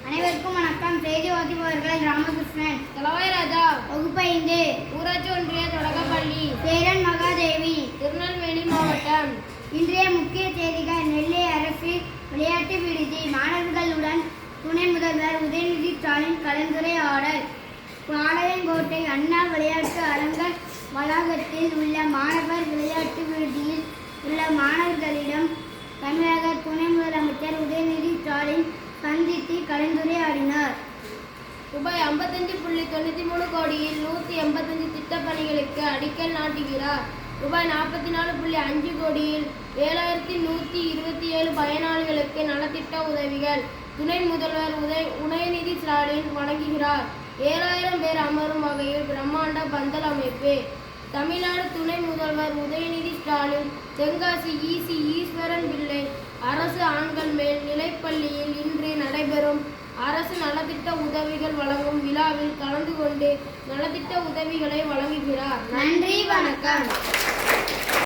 அனைவருக்கும் வணக்கம். செய்தி வாசிப்பவர்கள் ராமகிருஷ்ணன், தலவாய் ராஜா, வகுப்பு 5, ஊராட்சி ஒன்றிய தொடக்கப்பள்ளி, சேரன் மகாதேவி, திருநெல்வேலி மாவட்டம். இன்றைய முக்கிய செய்திகள். நெல்லை அரசு விளையாட்டு விடுதி மாணவர்களுடன் துணை முதல்வர் உதயநிதி ஸ்டாலின் கலந்துரையாடல். பாளையங்கோட்டை அண்ணா விளையாட்டு அரங்க வளாகத்தில் உள்ள மாணவர் விளையாட்டு விடுதியில் உள்ள மாணவர்களிடம் தமிழக துணை முதலமைச்சர் உதயநிதி ஸ்டாலின் சந்தித்து கலந்துரையாடினார். ரூபாய் 55.93 கோடியில் 185 திட்டப் பணிகளுக்கு அடிக்கல் நாட்டுகிறார். ரூபாய் 44.5 கோடியில் 7127 பயனாளிகளுக்கு நலத்திட்ட உதவிகள் துணை முதல்வர் உதயநிதி ஸ்டாலின் வழங்குகிறார். 7000 பேர் அமரும் வகையில் பிரம்மாண்ட பந்தல் அமைப்பு. தமிழ்நாடு துணை முதல்வர் உதயநிதி ஸ்டாலின் தென்காசி ஈசி ஈஸ்வரன் பிள்ளை அரசு ஆண்கள் மேல் நிலைப்பள்ளியில் இன்று நடைபெறும் அரசு நலத்திட்ட உதவிகள் வழங்கும் விழாவில் கலந்து கொண்டு நலத்திட்ட உதவிகளை வழங்குகிறார். நன்றி, வணக்கம்.